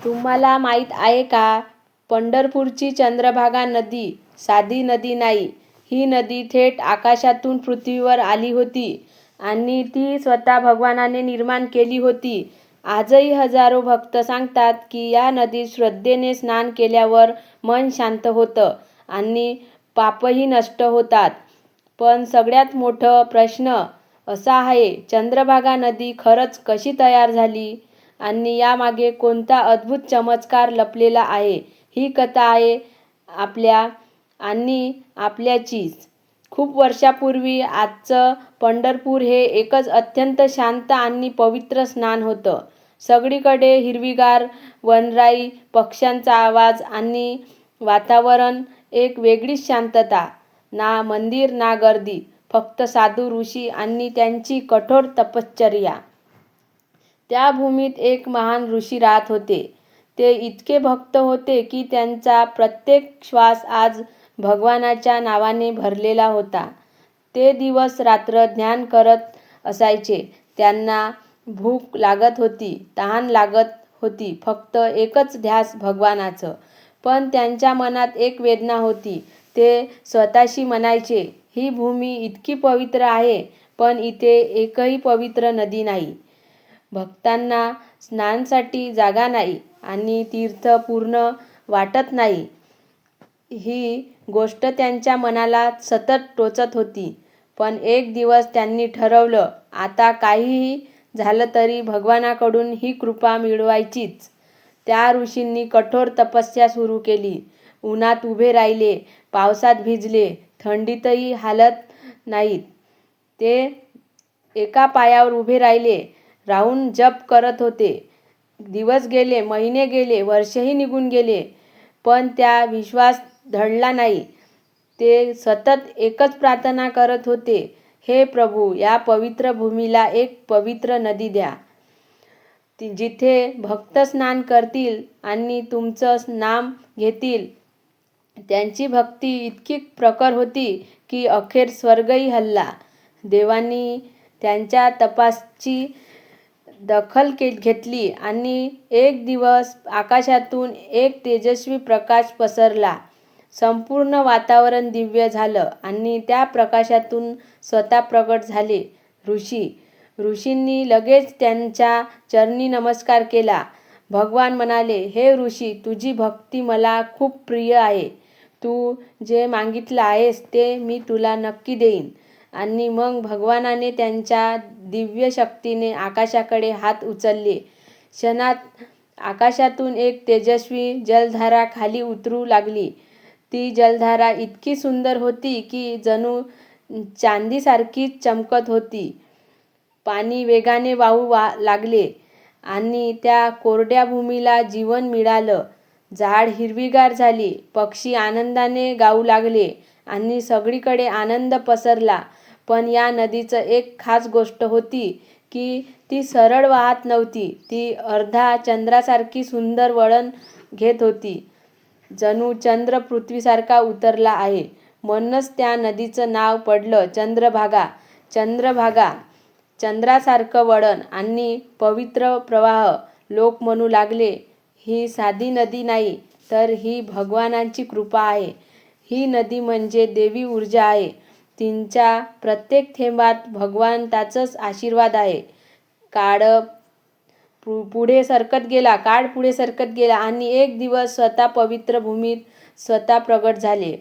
तुम्हाला माहीत आहे का? पंढरपूरची चंद्रभागा नदी साधी नदी नाही. ही नदी थेट आकाशातून पृथ्वीवर आली होती आणि ती स्वतः भगवानाने निर्माण केली होती. आजही हजारो भक्त सांगतात की या नदीत श्रद्धेने स्नान केल्यावर मन शांत होतं आणि पापही नष्ट होतात. पण सगळ्यात मोठा प्रश्न असा आहे, चंद्रभागा नदी खरंच कशी तयार झाली आणि यामागे कोणता अद्भुत चमत्कार लपलेला आहे? ही कथा आहे आपल्या आणि आपल्याचीच. खूप वर्षापूर्वी आजचं पंढरपूर हे एकच अत्यंत शांत आणि पवित्र स्थान होतं. सगळीकडे हिरवीगार वनराई, पक्ष्यांचा आवाज आणि वातावरण एक वेगळीच शांतता. ना मंदिर ना गर्दी, फक्त साधू ऋषी आणि त्यांची कठोर तपश्चर्या. त्या भूमीत एक महान ऋषी राहत होते. ते इतके भक्त होते की त्यांचा प्रत्येक श्वास आज भगवानाच्या नावाने भरलेला होता. ते दिवस रात्र ध्यान करत असायचे. त्यांना भूक लागत होती, तहान लागत होती, फक्त एकच ध्यास भगवानाचं. पण त्यांच्या मनात एक वेदना होती. ते स्वतःशी म्हणायचे, ही भूमी इतकी पवित्र आहे, पण इथे एकही पवित्र नदी नाही. भक्तांना स्नानासाठी जागा नाही आणि तीर्थ पूर्ण वाटत नाही. ही गोष्ट त्यांच्या मनाला सतत टोचत होती. पण एक दिवस त्यांनी ठरवलं, आता काहीही झालं तरी भगवानाकडून ही कृपा मिळवायचीच. त्या ऋषींनी कठोर तपस्या सुरू केली. उन्हात उभे राहिले, पावसात भिजले, थंडीतही हालत नाहीत. ते एका पायावर उभे राहून जप करत होते. दिवस गेले, महिने गेले, वर्षही निघून गेले, पण त्या विश्वास ढळला नाही. ते सतत एकच प्रार्थना करत होते, हे प्रभू, या पवित्र भूमीला एक पवित्र नदी द्या. जिथे भक्त स्नान करतील आणि तुमचं नाम घेतील. त्यांची भक्ती इतकी प्रखर होती की अखेर स्वर्गही हलला. देवांनी त्यांच्या तपाची दखल घेतली आणि एक दिवस आकाशातून एक तेजस्वी प्रकाश पसरला. संपूर्ण वातावरण दिव्य झालं आणि त्या प्रकाशातून स्वतः प्रगट झाले ऋषी. ऋषींनी लगेच त्यांच्या चरणी नमस्कार केला. भगवान म्हणाले, हे ऋषी, तुझी भक्ती मला खूप प्रिय आहे. तू जे मागितलं आहेस ते मी तुला नक्की देईन. आणि मग भगवानाने त्यांच्या दिव्य शक्तीने आकाशाकडे हात उचलले. क्षणात आकाशातून एक तेजस्वी जलधारा खाली उतरू लागली. ती जलधारा इतकी सुंदर होती की जणू चांदीसारखीच चमकत होती. पाणी वेगाने वाहू लागले आणि त्या कोरड्या भूमीला जीवन मिळालं. झाड हिरवीगार झाली, पक्षी आनंदाने गाऊ लागले आणि सगळीकडे आनंद पसरला. पण या नदीचं एक खास गोष्ट होती की ती सरळ वाहत नव्हती. ती अर्धा चंद्रासारखी सुंदर वळण घेत होती. जणू चंद्र पृथ्वीसारखा उतरला आहे. म्हणूनच त्या नदीचं नाव पडलं चंद्रभागा. चंद्रभागा, चंद्रासारखं वळण आणि पवित्र प्रवाह. लोक म्हणू लागले, ही साधी नदी नाही, तर ही भगवानाची कृपा आहे. ही नदी म्हणजे देवी ऊर्जा आहे. तिच्या प्रत्येक थेंबात भगवंताचाच आशीर्वाद आहे. काळ पुढे सरकत गेला आणि एक दिवस स्वतः पवित्र भूमीत स्वतः प्रगट झाले.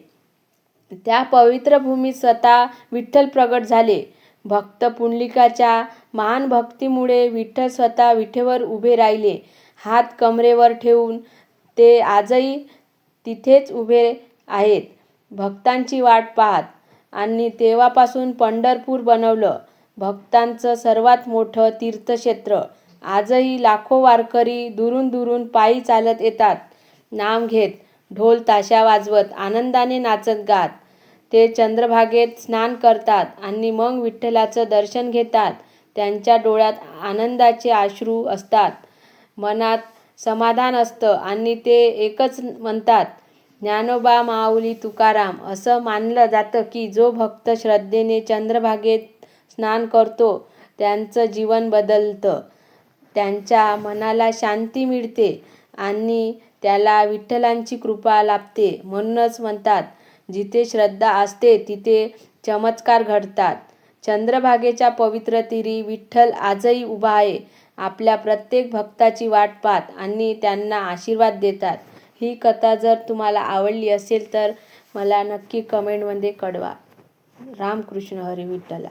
त्या पवित्र भूमीत स्वतः विठ्ठल प्रगट झाले. भक्त पुंडलिकाच्या महान भक्तीमुळे विठ्ठल स्वतः विटेवर उभे राहिले. हात कमरेवर ठेवून ते आजही तिथेच उभे आहेत, भक्तांची वाट पाहत. आणि तेव्हापासून पंढरपूर बनलं भक्तांचं सर्वात मोठं तीर्थक्षेत्र. आजही लाखो वारकरी दुरून दुरून पायी चालत येतात, नाम घेत, ढोल ताशा वाजवत, आनंदाने नाचत गात. ते चंद्रभागेत स्नान करतात आणि मग विठ्ठलाचं दर्शन घेतात. त्यांच्या डोळ्यात आनंदाचे अश्रू असतात, मनात समाधान असतं आणि ते एकच म्हणतात, ज्ञानोबा माऊली तुकाराम. असं मानलं जातं की जो भक्त श्रद्धेने चंद्रभागेत स्नान करतो त्याचं जीवन बदलतं, त्याच्या मनाला शांती मिळते आणि त्याला विठ्ठलांची कृपा लाभते. म्हणूनच म्हणतात, जिथे श्रद्धा असते तिथे चमत्कार घडतात. चंद्रभागेच्या पवित्र तीरी विठ्ठल आजही उभा आहे. आपल्या प्रत्येक भक्ताची वाट पाहत आणि त्यांना आशीर्वाद देतात. ही कथा जर तुम्हाला आवडली असेल तर मला नक्की कमेंटमध्ये कळवा. रामकृष्ण हरी विठ्ठला.